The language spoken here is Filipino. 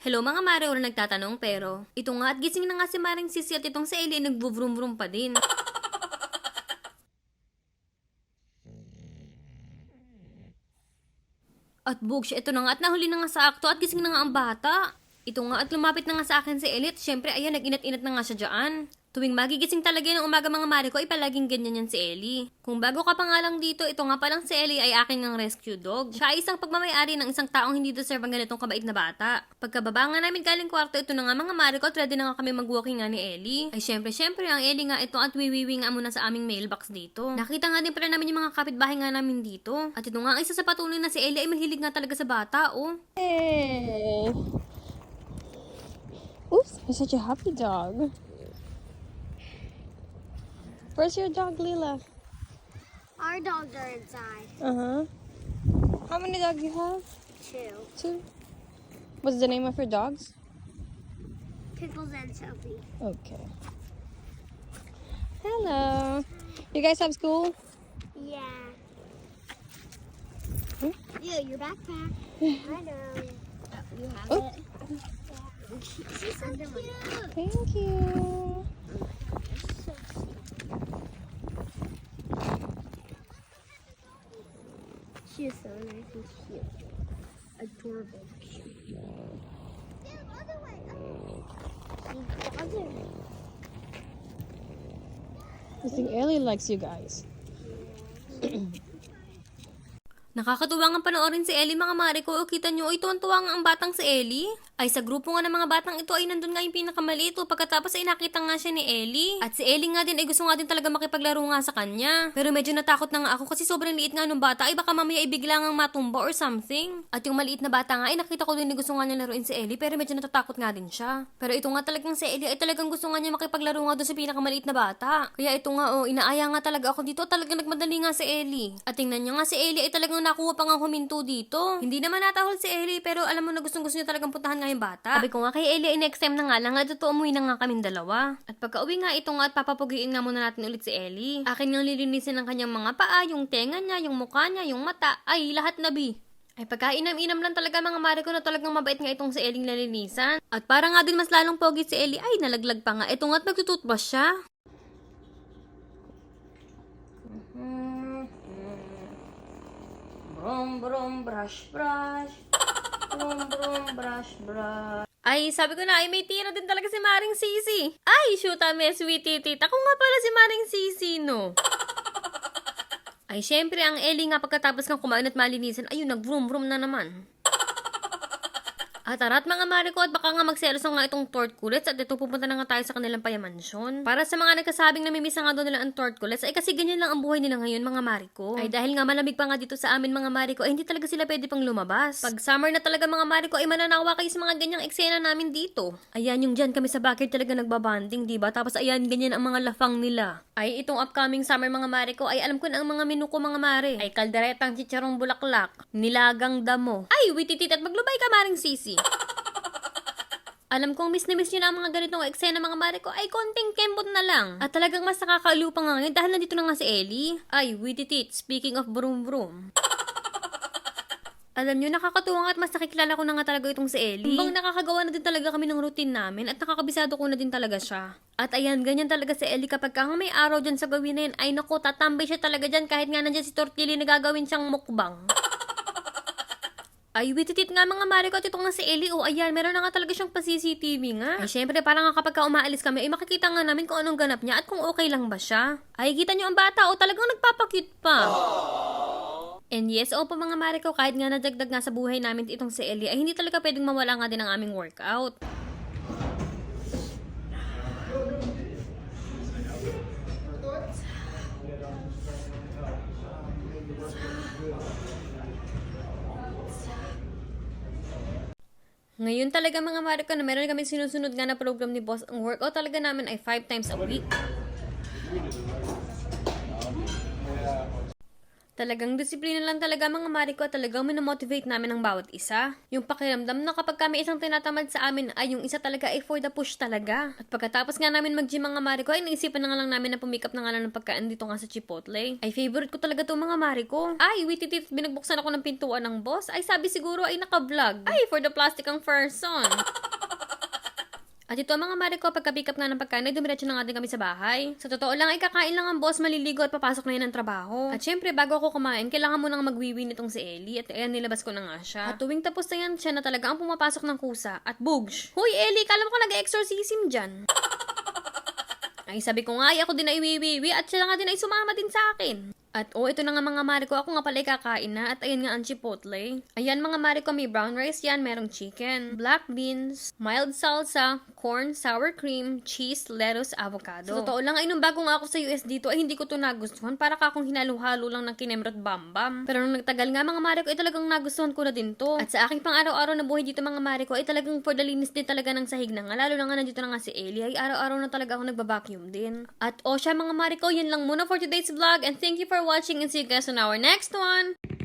Hello mga mare, wala nagtatanong pero ito nga at gising na nga si Maring Sisi at itong si Ellie ay nagvuvrum-vrum pa din. At bugs, ito na nga at nahuli na nga sa akto at gising na nga ang bata. Ito nga at lumapit na nga sa akin si Ellie at syempre ayan nag-inat-inat na nga siya dyan. Tuwing magigising talaga ng umaga mga mare ko ay palaging ganyan yan si Ellie. Kung bago ka pa nga lang dito, ito nga palang si Ellie ay aking ng rescue dog. Siya ay isang pagmamayari ng isang taong hindi deserve ang ganitong kabait na bata. Pagkababa nga namin galing kwarto, ito na nga mga mare ko at ready na nga kami mag-walking nga ni Ellie. Ay syempre ang Ellie nga ito at wiwiwi nga muna sa aming mailbox dito. Nakita nga din pala namin yung mga kapitbahay nga namin dito. At ito nga ang isa sa patuloy na si Ellie ay mahilig nga talaga sa bata, oh. Hey. Oops, you're such a happy dog. Where's your dog, Lila? Our dogs are inside. Uh-huh. How many dogs you have? 2. Two. What's the name of your dogs? Pickles and Sophie. Okay. Hello. You guys have school? Yeah. Hmm? Yeah, your backpack. I know. You have Oh. it. Yeah. She's so cute. Thank you. She is so nice and cute. Adorable. Cute. Other way. She doesn't. I think Ellie likes you guys. Nakakatuwa nga panoorin si Ellie mga mare ko. O kita nyo, ito ang tuwa nga ang batang si Ellie. Ay sa grupo nga ng mga batang ito ay nandun nga yung pinakamaliit. Pagkatapos ay nakita nga siya ni Ellie. At si Ellie nga din ay gusto nga din talaga makipaglaro nga sa kanya. Pero medyo natakot na nga ako kasi sobrang liit nga nung bata. Ay baka mamaya ibigla nga matumba or something. At yung maliit na bata nga ay nakita ko din na gusto nga niya laruin si Ellie. Pero medyo natatakot nga din siya. Pero ito nga talagang si Ellie ay talagang gusto nga niya makipaglaro nga doon sa pinakamaliit na bata. Kaya ito nga inaaya nga talaga ako dito. Talagang nagmadali nga si Ellie. At tingnan niyo nga si Ellie ay talagang nakuha pa nga huminto dito. Hindi naman natahol si Ellie pero alam mo na gustong-gusto niya talagang puntahan nga yung bata. Sabi ko nga kay Ellie ay next time na nga lang at totoo umuwi na nga kaming dalawa. At pagka-uwi nga ito nga at papapugiin nga muna natin ulit si Ellie. Akin nga lilinisin ang kanyang mga paa, yung tenga niya, yung mukha niya, yung mata, ay lahat na bi. Ay pagkainam-inam lang talaga mga mare ko na talagang mabait nga itong si Ellie nalinisan. At para nga din mas lalong pogi si Ellie ay nalaglag pa nga. Ito nga at nagtututbrush siya. Brum brum brush brush. Brum brum brush brush. Ay, sabi ko na, ay may tira din talaga si Maring Sisi. Ay, shoot me, sweetie tit. Ako nga pala si Maring Sisi, no? Ay, syempre, ang Ellie nga pagkatapos kang kumain at malinisan, ayun, nag-vroom-vroom na naman. At arat mga mare ko at baka nga magselos nga itong tortculets at ito pupunta na nga tayo sa kanilang payamansyon. Para sa mga nagkasabing namimiss nga doon nila ang tortculets ay kasi ganyan lang ang buhay nila ngayon mga mare ko. Ay dahil nga malamig pa nga dito sa amin mga mare ko ay hindi talaga sila pwede pang lumabas. Pag summer na talaga mga mare ko ay mananawa kayo sa mga ganyang eksena namin dito. Ayan yung dyan kami sa backyard talaga nagbabanding diba? Tapos ayan ganyan ang mga lafang nila. Ay itong upcoming summer mga mare ko ay alam ko na ang mga menu ko mga mare. Ay kalderetang chicharong bulaklak, nilagang damo. Ay wititit at maglubay ka Maring Sisi. Alam kong miss na miss nyo na ang mga ganitong eksena mga mare ko ay konting kembot na lang. At talagang mas nakakaliw pa nga ngayon dahil nandito na nga si Ellie. Ay, wititit, speaking of broom broom. Alam nyo, nakakatuwa nga at mas nakikilala ko na nga talaga itong si Ellie. Bang nakakagawa na din talaga kami ng routine namin at nakakabisado ko na din talaga siya. At ayan, ganyan talaga si Ellie kapag ka may araw dyan sa gawin na yun, ay naku, tatambay siya talaga dyan kahit nga nandyan si Tortilli na gagawin siyang mukbang. Ay, wititit nga mga mare ko at ito nga si Ellie. O, ayan, meron na nga talaga siyang pa-CCTV nga. Ay, syempre, parang nga kapag ka umaalis kami, ay makikita nga namin kung anong ganap niya at kung okay lang ba siya. Ay, kita niyo ang bata, o talagang nagpapakute pa. And yes, opo mga mare ko, kahit nga nadagdag nga sa buhay namin itong si Ellie, ay hindi talaga pwedeng mawala nga din ang aming workout. Ngayon talaga mga mare ko na meron kami sinusunod nga na program ni boss. Ang workout talaga namin ay 5 times a week. Talagang disiplina lang talaga mga mare ko at talagang minomotivate namin ang bawat isa. Yung pakiramdam na kapag kami isang tinatamad sa amin ay yung isa talaga ay for the push talaga. At pagkatapos nga namin mag-gym mga mare ko ay naisipan na nga lang namin na pumikap na nga lang ng pagkaan dito nga sa Chipotle. Ay favorite ko talaga to mga mare ko. Ay, wititit, binagbuksan ako ng pintuan ng boss. Ay sabi siguro ay naka-vlog. Ay, for the plastic ang person. At ito mga mare ko, pagka-pick up nga ng pagkain, ay dumiretso na nga din kami sa bahay. Sa totoo lang, ay kakain lang ang boss, maliligo at papasok na yan ng trabaho. At syempre, bago ako kumain, kailangan mo nang magwiwi nitong si Ellie. At ayan, nilabas ko na nga siya. At tuwing tapos na yan, siya na talaga ang pumapasok ng kusa. At bugsh! Hoy Ellie, kala mo ka nag-exorcism dyan. Ay sabi ko nga, ay ako din ay wiwiwi at siya nga din ay sumama din sa akin. At ito na nga mga mare ko, ako nga pala kakain na at ayan nga ang Chipotle. Ayan mga mare ko, may brown rice yan, merong chicken, black beans, mild salsa, corn, sour cream, cheese, lettuce, avocado. Sa totoo lang ay nung bago nga ako sa US dito ay hindi ko to nagustuhan, para ka akong hinalo-halo lang ng kinemrot bambam. Pero nung nagtagal nga mga mare ko ay talagang nagustuhan ko na din to. At sa aking pang araw-araw na buhay dito mga mare ko ay talagang for the linis din talaga ng sahig na nga, lalo na nga nandito na nga si Ellie ay araw-araw na talaga ako nagbabacuum din. At siya mga mare ko, yan lang muna for today's vlog and thank you for watching and see you guys on our next one!